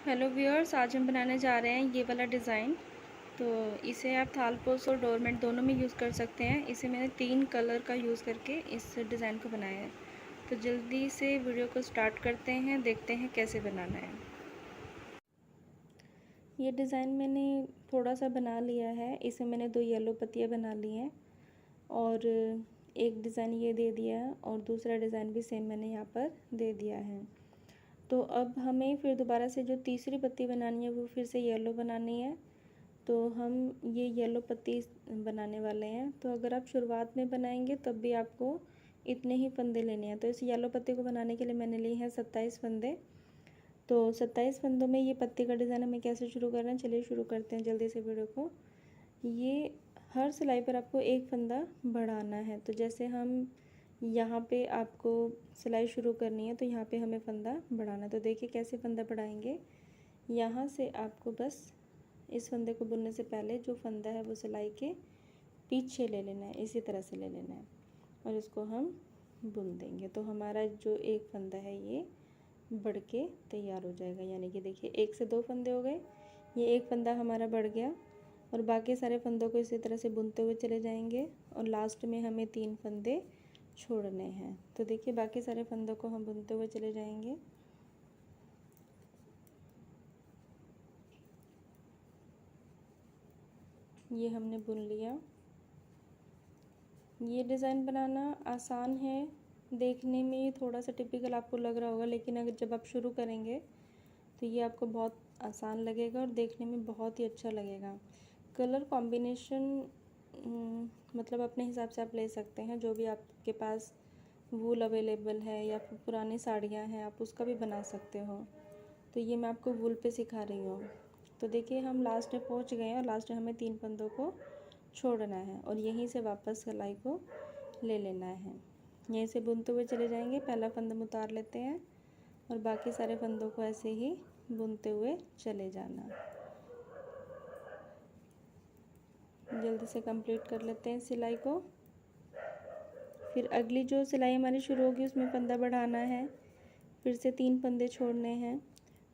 Hello viewers, आज हम बनाने जा रहे हैं ये वाला डिज़ाइन। तो इसे आप थालपोस और डोरमेट दोनों में यूज़ कर सकते हैं। इसे मैंने 3 कलर का यूज़ करके इस डिज़ाइन को बनाया है। तो जल्दी से वीडियो को स्टार्ट करते हैं, देखते हैं कैसे बनाना है। ये डिज़ाइन मैंने थोड़ा सा बना लिया है। इसे मैंने 2 येलो पत्तियाँ बना ली हैं और एक डिज़ाइन ये दे दिया है और दूसरा डिज़ाइन भी सेम मैंने यहाँ पर दे दिया है। तो अब हमें फिर दोबारा से जो तीसरी पत्ती बनानी है वो फिर से येलो बनानी है। तो हम ये येलो पत्ती बनाने वाले हैं। तो अगर आप शुरुआत में बनाएंगे तब भी आपको इतने ही फंदे लेने हैं। तो इस येलो पत्ती को बनाने के लिए मैंने लिए हैं 27 फंदे। तो 27 फंदों में ये पत्ती का डिज़ाइन हमें कैसे शुरू करना है, चलिए शुरू करते हैं जल्दी से वीडियो को। ये हर सिलाई पर आपको एक फंदा बढ़ाना है। तो जैसे हम यहाँ पे आपको सिलाई शुरू करनी है तो यहाँ पे हमें फंदा बढ़ाना है। तो देखिए कैसे फंदा बढ़ाएंगे। यहाँ से आपको बस इस फंदे को बुनने से पहले जो फंदा है वो सिलाई के पीछे ले लेना है, इसी तरह से ले लेना है और इसको हम बुन देंगे। तो हमारा जो एक फंदा है ये बढ़ के तैयार हो जाएगा। यानी कि देखिए 1 से 2 फंदे हो गए, ये एक फंदा हमारा बढ़ गया और बाकी सारे फंदों को इसी तरह से बुनते हुए चले जाएंगे और लास्ट में हमें 3 फंदे छोड़ने हैं। तो देखिए बाकी सारे फंदों को हम बुनते हुए चले जाएंगे। ये हमने बुन लिया। ये डिज़ाइन बनाना आसान है, देखने में ये थोड़ा सा टिपिकल आपको लग रहा होगा, लेकिन अगर जब आप शुरू करेंगे तो ये आपको बहुत आसान लगेगा और देखने में बहुत ही अच्छा लगेगा। कलर कॉम्बिनेशन मतलब अपने हिसाब से आप ले सकते हैं, जो भी आपके पास वूल अवेलेबल है या फिर पुरानी साड़ियाँ हैं आप उसका भी बना सकते हो। तो ये मैं आपको वूल पे सिखा रही हूँ। तो देखिए हम लास्ट में पहुँच गए हैं और लास्ट में हमें 3 फंदों को छोड़ना है और यहीं से वापस सिलाई को ले लेना है। यहीं से बुनते हुए चले जाएंगे। पहला फंदा हम उतार लेते हैं और बाकी सारे फंदों को ऐसे ही बुनते हुए चले जाना। जल्दी से कंप्लीट कर लेते हैं सिलाई को। फिर अगली जो सिलाई हमारी शुरू होगी उसमें फंदा बढ़ाना है, फिर से 3 फंदे छोड़ने हैं।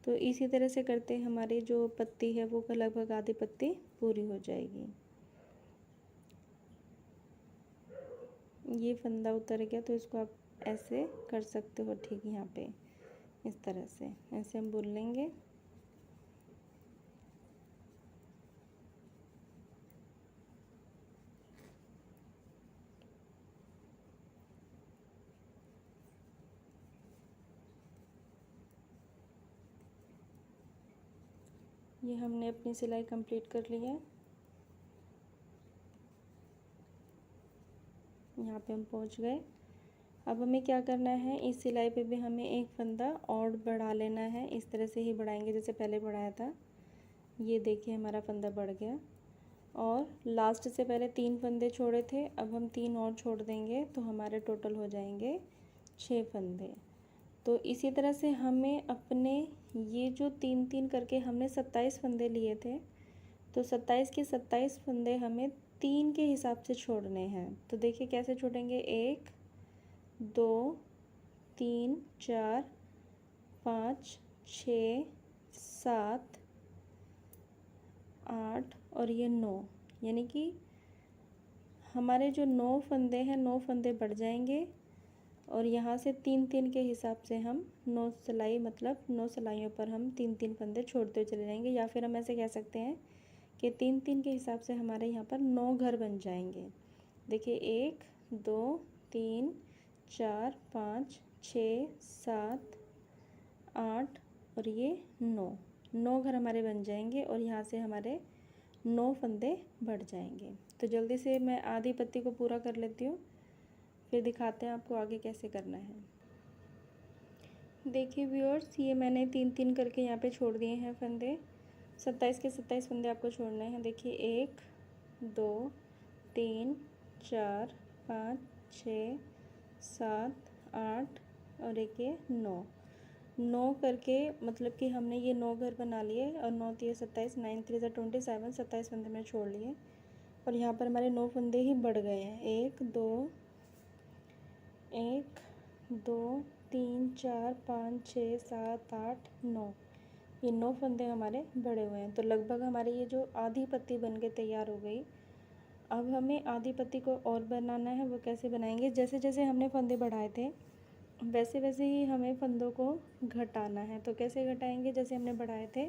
तो इसी तरह से करते हमारी जो पत्ती है वो लगभग आधी पत्ती पूरी हो जाएगी। ये फंदा उतर गया तो इसको आप ऐसे कर सकते हो, ठीक यहाँ पे इस तरह से ऐसे हम बुन लेंगे। ये हमने अपनी सिलाई कंप्लीट कर ली है। यहाँ पे हम पहुँच गए। अब हमें क्या करना है, इस सिलाई पे भी हमें एक फंदा और बढ़ा लेना है। इस तरह से ही बढ़ाएंगे जैसे पहले बढ़ाया था। ये देखिए हमारा फंदा बढ़ गया और लास्ट से पहले 3 फंदे छोड़े थे, अब हम 3 और छोड़ देंगे तो हमारे टोटल हो जाएंगे 6 फंदे। तो इसी तरह से हमें अपने ये जो 3-3 करके हमने 27 फंदे लिए थे, तो 27 के 27 फंदे हमें 3 के हिसाब से छोड़ने हैं। तो देखिए कैसे छोड़ेंगे, 1 2 3 4 5 6 7 8 और ये 9, यानी कि हमारे जो 9 फंदे हैं 9 फंदे बढ़ जाएंगे और यहाँ से 3-3 के हिसाब से हम 9 सिलाई मतलब 9 सिलाइयों पर हम 3-3 फंदे छोड़ते हुए चले जाएंगे। या फिर हम ऐसे कह सकते हैं कि 3-3 के हिसाब से हमारे यहाँ पर 9 घर बन जाएंगे। देखिए 1 2 3 4 5 6 7 8 और ये 9 घर हमारे बन जाएंगे और यहाँ से हमारे 9 फंदे बढ़ जाएंगे। तो जल्दी से मैं आधी पत्ती को पूरा कर लेती हूँ, फिर दिखाते हैं आपको आगे कैसे करना है। देखिए व्यूअर्स, ये मैंने 3-3 करके यहाँ पे छोड़ दिए हैं फंदे। 27 के 27 फंदे आपको छोड़ने हैं। देखिए 1 2 3 4 5 6 7 8 और एक ये 9 करके मतलब कि हमने ये 9 घर बना लिए और 9 3 27 9 3 27 27 फंदे में छोड़ लिए और यहाँ पर हमारे 9 फंदे ही बढ़ गए हैं। 1 2 1 2 3 4 5 6 7 8 9, ये 9 फंदे हमारे बड़े हुए हैं। तो लगभग हमारे ये जो आधी पत्ती बन के तैयार हो गई। अब हमें आधी पत्ती को और बनाना है। वो कैसे बनाएंगे, जैसे जैसे हमने फंदे बढ़ाए थे वैसे वैसे ही हमें फंदों को घटाना है। तो कैसे घटाएंगे, जैसे हमने बढ़ाए थे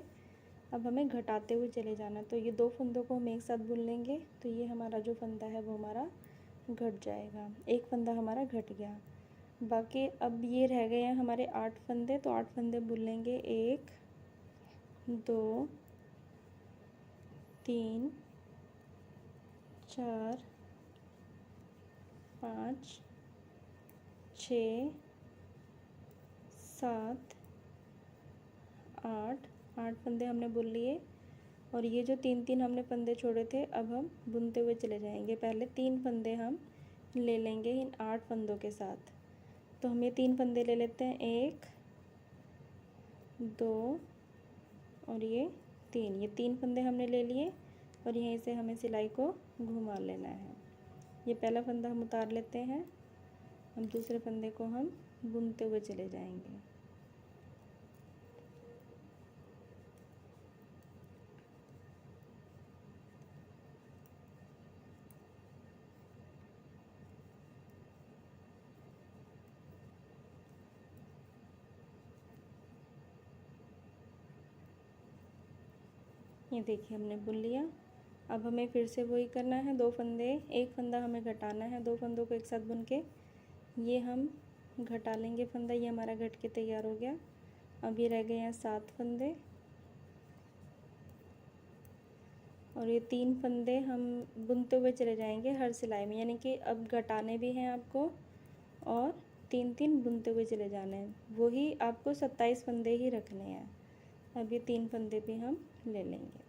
अब हमें घटाते हुए चले जाना। तो ये 2 फंदों को हम एक साथ बुन लेंगे तो ये हमारा जो फंदा है वो हमारा घट जाएगा। एक फंदा हमारा घट गया। बाकी अब ये रह गए हैं हमारे 8 फंदे। तो 8 फंदे बुन लेंगे। 1 2 3 4 5 6 7 8 8 फंदे हमने बुन लिए। और ये जो 3 हमने फंदे छोड़े थे अब हम बुनते हुए चले जाएंगे। पहले 3 फंदे हम ले लेंगे इन 8 फंदों के साथ। तो हम ये 3 फंदे ले लेते हैं। 1 2 और ये 3। ये 3 फंदे हमने ले लिए और यहीं से हमें सिलाई को घुमा लेना है। ये पहला फंदा हम उतार लेते हैं। हम दूसरे फंदे को हम बुनते हुए चले जाएंगे। ये देखिए हमने बुन लिया। अब हमें फिर से वही करना है। 2 फंदे, एक फंदा हमें घटाना है। 2 फंदों को एक साथ बुन के ये हम घटा लेंगे फंदा। ये हमारा घट के तैयार हो गया। अब ये रह गए हैं 7 फंदे और ये 3 फंदे हम बुनते हुए चले जाएंगे हर सिलाई में। यानी कि अब घटाने भी हैं आपको और 3 बुनते हुए चले जाने हैं। वही आपको 27 फंदे ही रखने हैं। अब ये 3 फंदे भी हम ले लेंगे।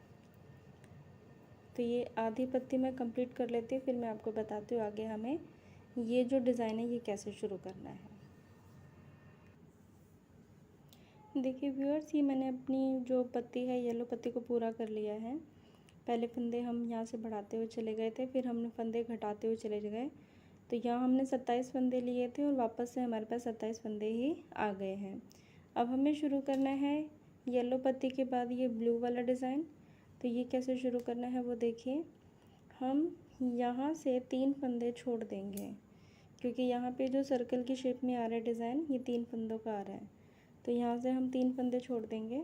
तो ये आधी पत्ती मैं कंप्लीट कर लेती हूँ, फिर मैं आपको बताती हूँ आगे हमें ये जो डिज़ाइन है ये कैसे शुरू करना है। देखिए व्यूअर्स, ये मैंने अपनी जो पत्ती है येलो पत्ती को पूरा कर लिया है। पहले फंदे हम यहाँ से बढ़ाते हुए चले गए थे, फिर हमने फंदे घटाते हुए चले गए। तो यहाँ हमने 27 फंदे लिए थे और वापस से हमारे पास 27 फंदे ही आ गए हैं। अब हमें शुरू करना है येलो पत्ती के बाद ये ब्लू वाला डिज़ाइन। तो ये कैसे शुरू करना है वो देखिए। हम यहाँ से 3 फंदे छोड़ देंगे क्योंकि यहाँ पे जो सर्कल की शेप में आ रहा है डिज़ाइन ये 3 फंदों का आ रहा है। तो यहाँ से हम 3 फंदे छोड़ देंगे।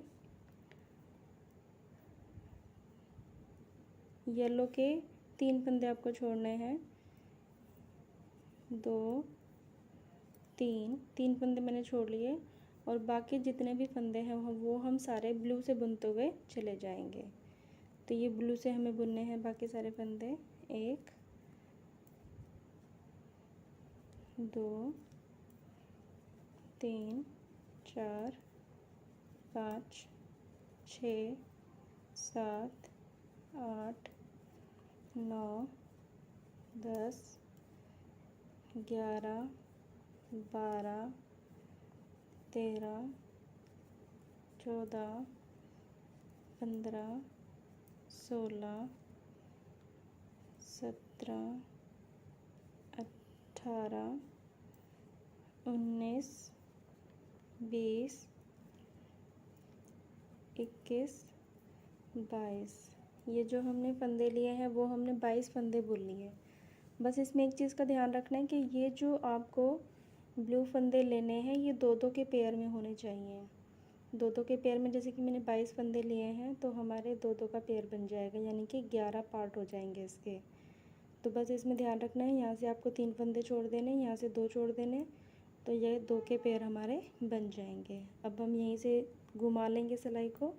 येलो के 3 फंदे आपको छोड़ने हैं। 2 3 फंदे मैंने छोड़ लिए और बाकी जितने भी फंदे हैं वो हम सारे ब्लू से बुनते हुए चले जाएंगे। तो ये ब्लू से हमें बुनने हैं बाकी सारे फंदे। 1 2 3 4 5 6 7 8 9 10 11 12 13 14 15 16 17 18 19 20 21 22। ये जो हमने फंदे लिए हैं वो हमने 22 फंदे बुन लिए। बस इसमें एक चीज़ का ध्यान रखना है कि ये जो आपको ब्लू फंदे लेने हैं ये 2-2 के पेयर में होने चाहिए। 2-2 के पेयर में, जैसे कि मैंने 22 फंदे लिए हैं तो हमारे 2-2 का पेयर बन जाएगा, यानी कि 11 पार्ट हो जाएंगे इसके। तो बस इसमें ध्यान रखना है, यहाँ से आपको 3 फंदे छोड़ देने, यहाँ से 2 छोड़ देने, तो ये 2 के पेयर हमारे बन जाएंगे। अब हम यहीं से घुमा लेंगे सिलाई को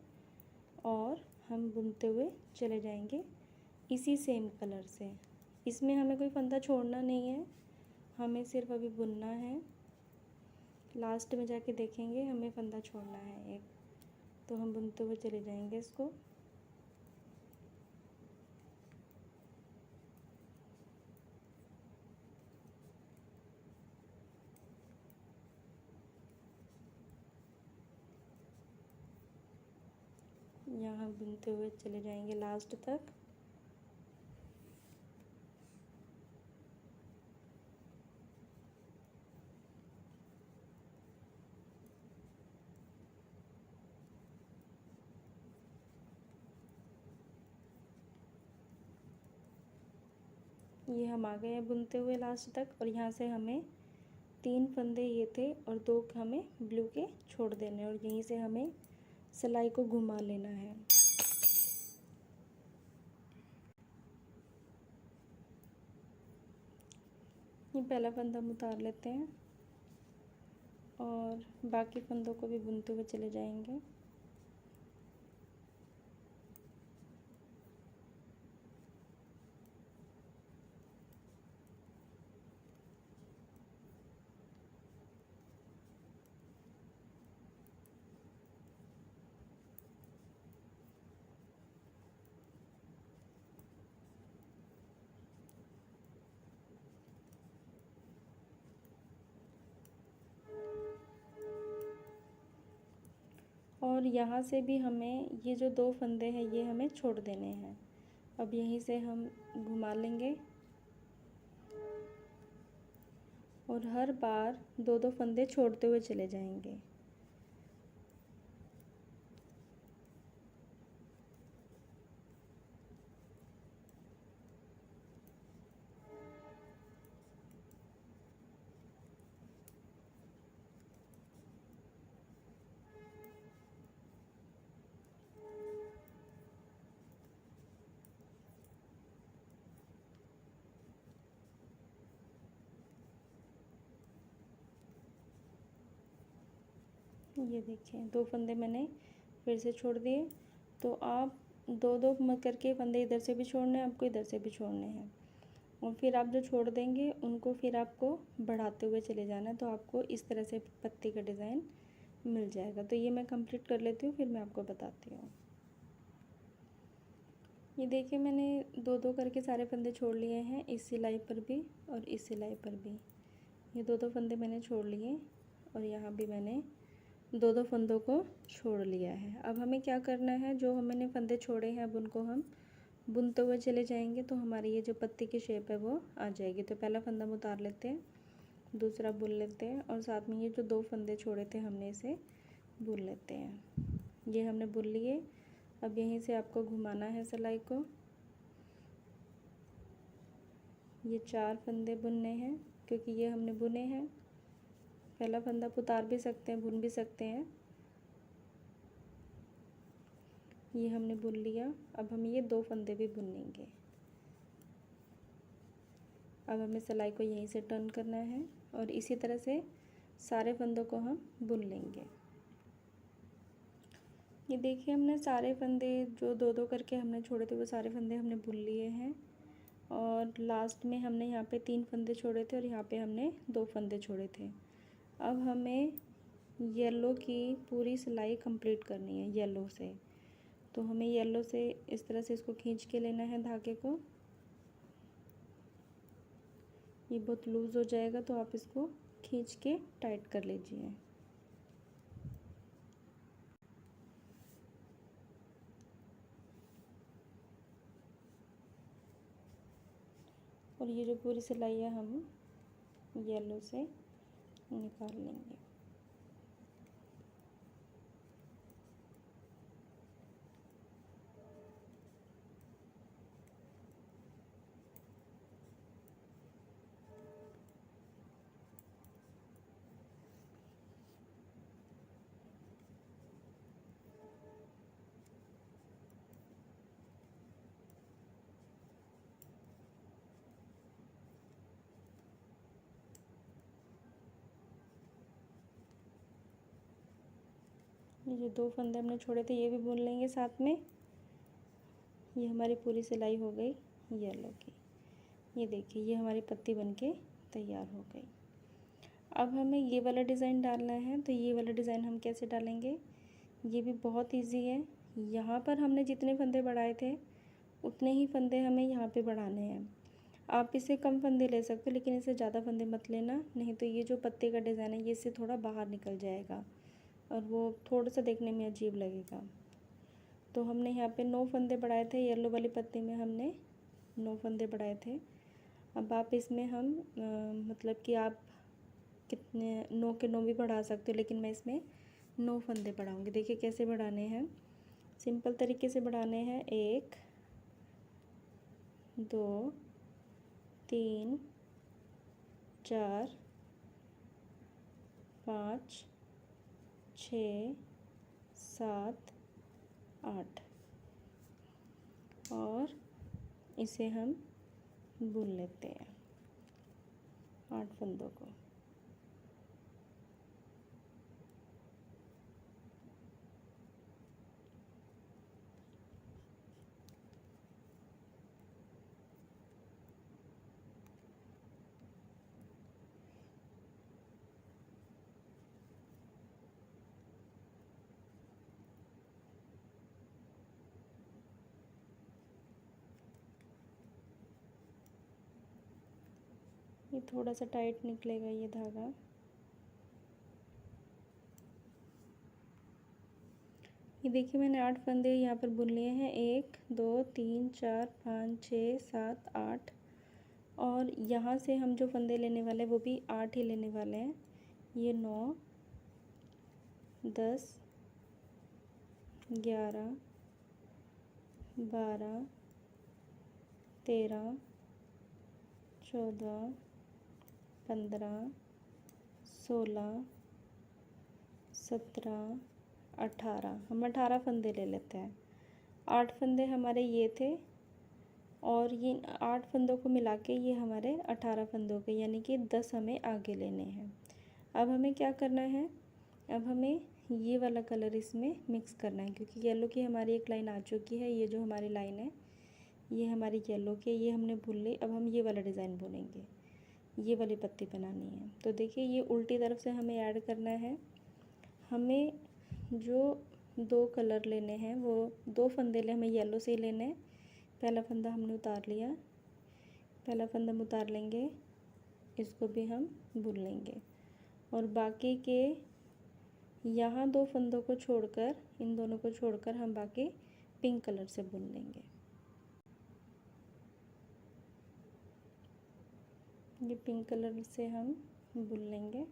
और हम बुनते हुए चले जाएंगे इसी सेम कलर से। इसमें हमें कोई फंदा छोड़ना नहीं है, हमें सिर्फ अभी बुनना है। लास्ट में जाके देखेंगे हमें फंदा छोड़ना है एक, तो हम बुनते हुए चले जाएंगे इसको। यहाँ बुनते हुए चले जाएंगे लास्ट तक। ये हम आ गए हैं बुनते हुए लास्ट तक, और यहाँ से हमें 3 फंदे ये थे और 2 हमें ब्लू के छोड़ देने, और यहीं से हमें सिलाई को घुमा लेना है। ये पहला फंदा हम उतार लेते हैं और बाकी फंदों को भी बुनते हुए चले जाएंगे। और यहाँ से भी हमें ये जो 2 फंदे हैं ये हमें छोड़ देने हैं। अब यहीं से हम घुमा लेंगे और हर बार 2-2 फंदे छोड़ते हुए चले जाएंगे। ये देखिए 2 फंदे मैंने फिर से छोड़ दिए। तो आप 2-2 करके फंदे इधर से भी छोड़ने हैं आपको, इधर से भी छोड़ने हैं, और फिर आप जो छोड़ देंगे उनको फिर आपको बढ़ाते हुए चले जाना है। तो आपको इस तरह से पत्ती का डिज़ाइन मिल जाएगा। तो ये मैं कंप्लीट कर लेती हूँ, फिर मैं आपको बताती हूँ। ये देखिए मैंने 2-2 करके सारे फंदे छोड़ लिए हैं, इस सिलाई पर भी और इस सिलाई पर भी। ये 2-2 फंदे मैंने छोड़ लिए और यहाँ भी मैंने 2-2 फंदों को छोड़ लिया है। अब हमें क्या करना है, जो हमने फंदे छोड़े हैं अब उनको हम बुनते हुए चले जाएंगे, तो हमारी ये जो पत्ती की शेप है वो आ जाएगी। तो पहला फंदा हम उतार लेते हैं, दूसरा बुन लेते हैं, और साथ में ये जो 2 फंदे छोड़े थे हमने इसे बुन लेते हैं। ये हमने बुन लिए। अब यहीं से आपको घुमाना है सिलाई को। ये 4 फंदे बुनने हैं क्योंकि ये हमने बुने हैं। पहला फंदा आप उतार भी सकते हैं, बुन भी सकते हैं। ये हमने बुन लिया। अब हम ये 2 फंदे भी बुनेंगे। अब हमें सिलाई को यहीं से टर्न करना है और इसी तरह से सारे फंदों को हम बुन लेंगे। ये देखिए हमने सारे फंदे जो 2-2 करके हमने छोड़े थे वो सारे फंदे हमने बुन लिए हैं, और लास्ट में हमने यहाँ पे 3 फंदे छोड़े थे और यहाँ पे हमने 2 फंदे छोड़े थे। अब हमें येलो की पूरी सिलाई कंप्लीट करनी है येलो से। तो हमें येलो से इस तरह से इसको खींच के लेना है धागे को। ये बहुत लूज़ हो जाएगा तो आप इसको खींच के टाइट कर लीजिए। और ये जो पूरी सिलाई है हम येलो से निकाल लेंगे। ये जो 2 फंदे हमने छोड़े थे ये भी बुन लेंगे साथ में। ये हमारी पूरी सिलाई हो गई येलो की। ये देखिए ये हमारी पत्ती बनके तैयार हो गई। अब हमें ये वाला डिज़ाइन डालना है। तो ये वाला डिज़ाइन हम कैसे डालेंगे, ये भी बहुत इजी है। यहाँ पर हमने जितने फंदे बढ़ाए थे उतने ही फंदे हमें यहाँ पे बढ़ाने हैं। आप इससे कम फंदे ले सकते हो, लेकिन इससे ज़्यादा फंदे मत लेना, नहीं तो ये जो पत्ते का डिज़ाइन है ये इससे थोड़ा बाहर निकल जाएगा और वो थोड़ा सा देखने में अजीब लगेगा। तो हमने यहाँ पे 9 फंदे बढ़ाए थे, येलो वाली पत्ती में हमने 9 फंदे बढ़ाए थे। अब आप इसमें हम मतलब कि आप कितने 9 के 9 भी बढ़ा सकते हो, लेकिन मैं इसमें 9 फंदे बढ़ाऊँगी। देखिए कैसे बढ़ाने हैं, सिंपल तरीके से बढ़ाने हैं। 1 2 3 4 5 6 7 8 और इसे हम बुन लेते हैं 8 फंदों को। ये थोड़ा सा टाइट निकलेगा ये धागा। ये देखिए मैंने 8 फंदे यहाँ पर बुन लिए हैं, 1 2 3 4 5 6 7 8 और यहाँ से हम जो फंदे लेने वाले हैं वो भी 8 ही लेने वाले हैं। ये 9 10 11 12 13 14 15 16 17 18 हम 18 फंदे ले लेते हैं। 8 फंदे हमारे ये थे और ये 8 फंदों को मिला के ये हमारे 18 फंदों के, यानी कि 10 हमें आगे लेने हैं। अब हमें क्या करना है, अब हमें ये वाला कलर इसमें मिक्स करना है, क्योंकि येलो की हमारी एक लाइन आ चुकी है। ये जो हमारी लाइन है ये हमारी येलो की, ये हमने बुन ली। अब हम ये वाला डिज़ाइन बुनेंगे, ये वाली पत्ती बनानी है। तो देखिए ये उल्टी तरफ से हमें ऐड करना है। हमें जो 2 कलर लेने हैं वो 2 फंदे हमें येलो से ही लेने हैं। पहला फंदा हमने उतार लिया, पहला फंदा हम उतार लेंगे, इसको भी हम बुन लेंगे और बाकी के यहाँ 2 फंदों को छोड़कर, इन दोनों को छोड़कर हम बाकी पिंक कलर से बुन लेंगे। ये पिंक कलर से हम बुन लेंगे।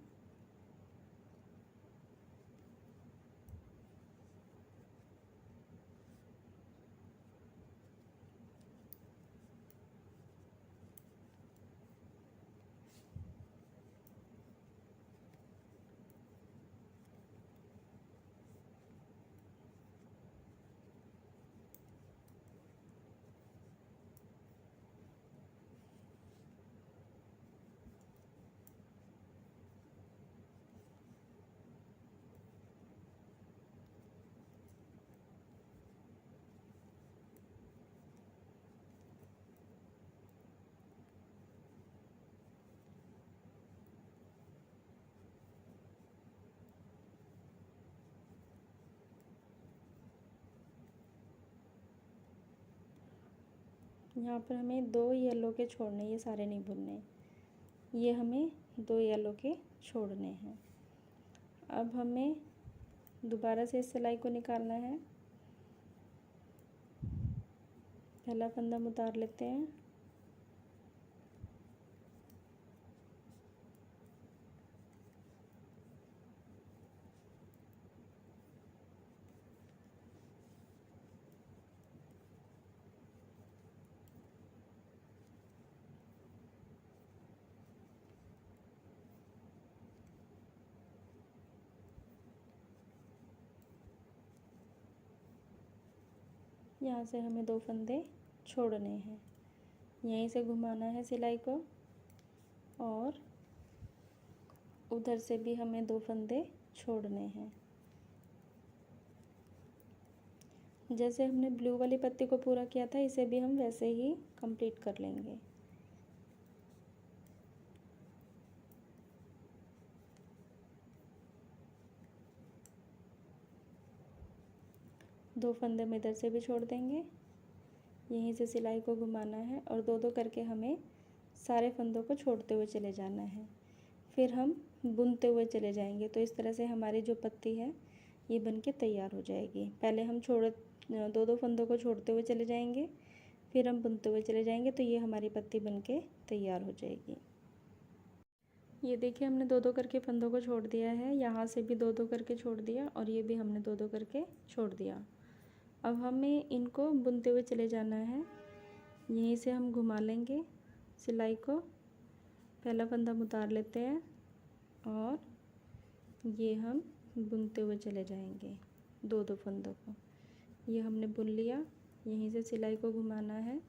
यहाँ पर हमें 2 येलो के छोड़ने, ये सारे नहीं बुनने, ये हमें 2 येलो के छोड़ने हैं। अब हमें दोबारा से इस सिलाई को निकालना है। पहला फंदा हम उतार लेते हैं, यहाँ से हमें 2 फंदे छोड़ने हैं, यहीं से घुमाना है सिलाई को और उधर से भी हमें 2 फंदे छोड़ने हैं। जैसे हमने ब्लू वाली पत्ती को पूरा किया था, इसे भी हम वैसे ही कंप्लीट कर लेंगे। दो फंदे हम इधर से भी छोड़ देंगे, यहीं से सिलाई को घुमाना है और 2-2 करके हमें सारे फंदों को छोड़ते हुए चले जाना है। फिर हम बुनते हुए चले जाएंगे, तो इस तरह से हमारी जो पत्ती है ये बन के तैयार हो जाएगी। पहले हम 2-2 फंदों को छोड़ते हुए चले जाएंगे, फिर हम बुनते हुए चले जाएंगे, तो ये हमारी पत्ती बन के तैयार हो जाएगी। ये देखिए हमने 2-2 करके फंदों को छोड़ दिया है, यहाँ से भी 2-2 करके छोड़ दिया और ये भी हमने 2-2 करके छोड़ दिया। अब हमें इनको बुनते हुए चले जाना है, यहीं से हम घुमा लेंगे सिलाई को पहला फंदा हम उतार लेते हैं और ये हम बुनते हुए चले जाएंगे दो दो फंदों को। ये हमने बुन लिया, यहीं से सिलाई को घुमाना है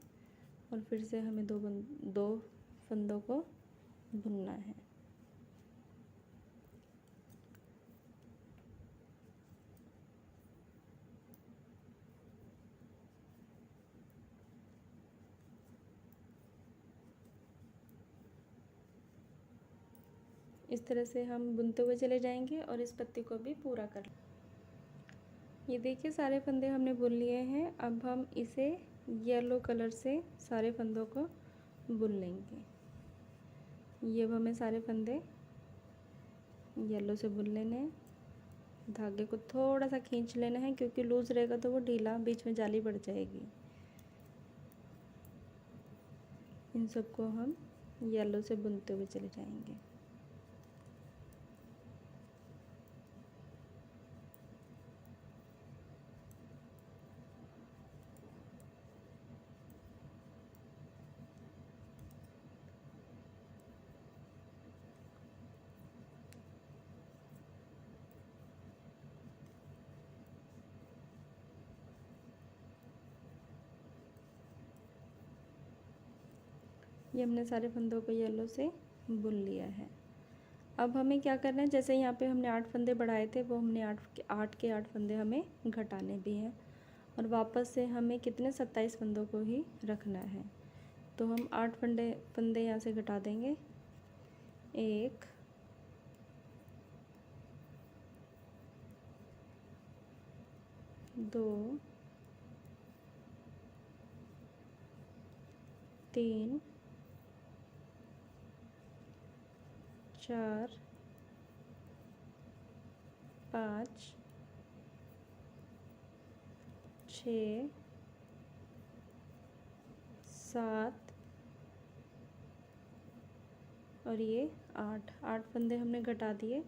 और फिर से हमें दो फंदों को बुनना है। इस तरह से हम बुनते हुए चले जाएंगे और इस पत्ती को भी पूरा कर। ये देखिए सारे फंदे हमने बुन लिए हैं। अब हम इसे येलो कलर से सारे फंदों को बुन लेंगे। ये अब हमें सारे फंदे येलो से बुन लेने हैं। धागे को थोड़ा सा खींच लेना है क्योंकि लूज़ रहेगा तो वो ढीला बीच में जाली पड़ जाएगी। इन सबको हम येलो से बुनते हुए चले जाएंगे। ये हमने सारे फंदों को येलो से बुन लिया है। अब हमें क्या करना है, जैसे यहाँ पे हमने 8 फंदे बढ़ाए थे वो हमने 8 के 8 फंदे हमें घटाने भी हैं और वापस से हमें कितने 27 फंदों को ही रखना है। तो हम 8 फंदे यहाँ से घटा देंगे। 1 2 3 4 5 6 7 और ये 8 फंदे हमने घटा दिए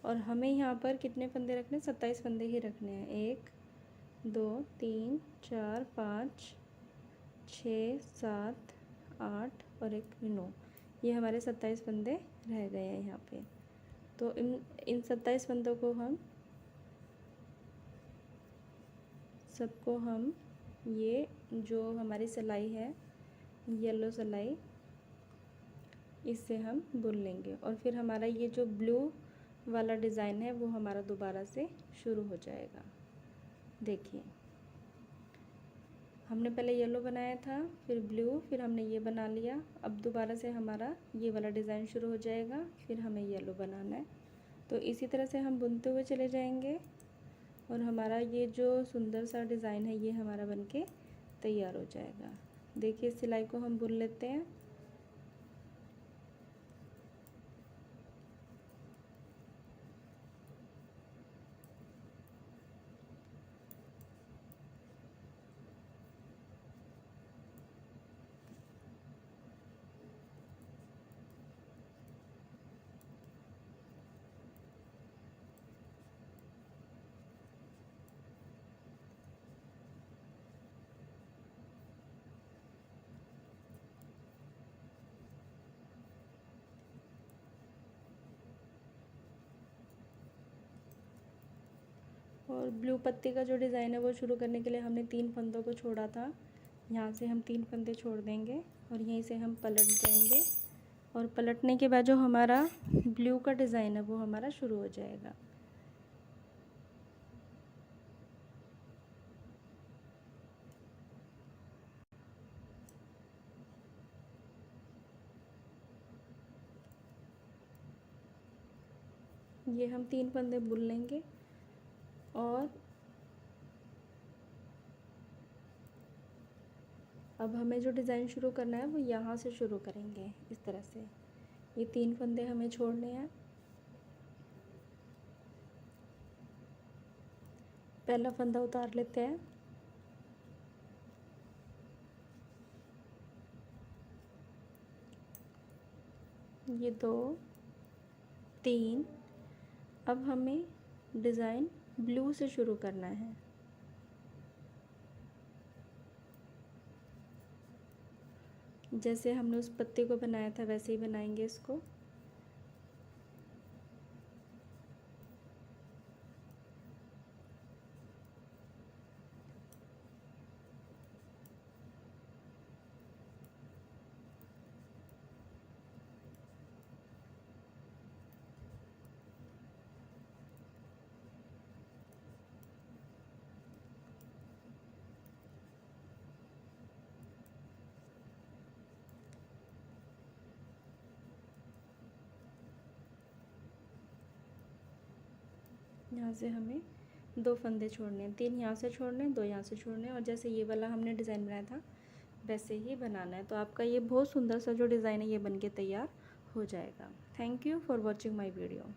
और हमें यहाँ पर कितने फंदे रखने, 27 फंदे ही रखने हैं। 1 2 3 4 5 6 7 8 और 1 9, ये हमारे 27 फंदे रह गए हैं यहाँ पे। तो इन 27 फंदों को हम सबको हम ये जो हमारी सिलाई है येलो सिलाई, इससे हम बुन लेंगे और फिर हमारा ये जो ब्लू वाला डिज़ाइन है वो हमारा दोबारा से शुरू हो जाएगा। देखिए हमने पहले येलो बनाया था, फिर ब्लू, फिर हमने ये बना लिया। अब दोबारा से हमारा ये वाला डिज़ाइन शुरू हो जाएगा, फिर हमें येलो बनाना है। तो इसी तरह से हम बुनते हुए चले जाएंगे और हमारा ये जो सुंदर सा डिज़ाइन है ये हमारा बनके तैयार हो जाएगा। देखिए सिलाई को हम बुन लेते हैं। और ब्लू पत्ती का जो डिज़ाइन है वो शुरू करने के लिए हमने 3 फंदों को छोड़ा था। यहाँ से हम 3 फंदे छोड़ देंगे और यहीं से हम पलट देंगे और पलटने के बाद जो हमारा ब्लू का डिज़ाइन है वो हमारा शुरू हो जाएगा। ये हम 3 फंदे बुन लेंगे और अब हमें जो डिज़ाइन शुरू करना है वो यहाँ से शुरू करेंगे। इस तरह से ये 3 फंदे हमें छोड़ने हैं। पहला फंदा उतार लेते हैं, ये 2 3। अब हमें डिज़ाइन ब्लू से शुरू करना है। जैसे हमने उस पत्ते को बनाया था वैसे ही बनाएंगे इसको। यहाँ से हमें 2 फंदे छोड़ने हैं, 3 यहाँ से छोड़ने हैं, 2 यहाँ से छोड़ने हैं, और जैसे ये वाला हमने डिज़ाइन बनाया था वैसे ही बनाना है। तो आपका ये बहुत सुंदर सा जो डिज़ाइन है ये बन के तैयार हो जाएगा। Thank you for watching my video.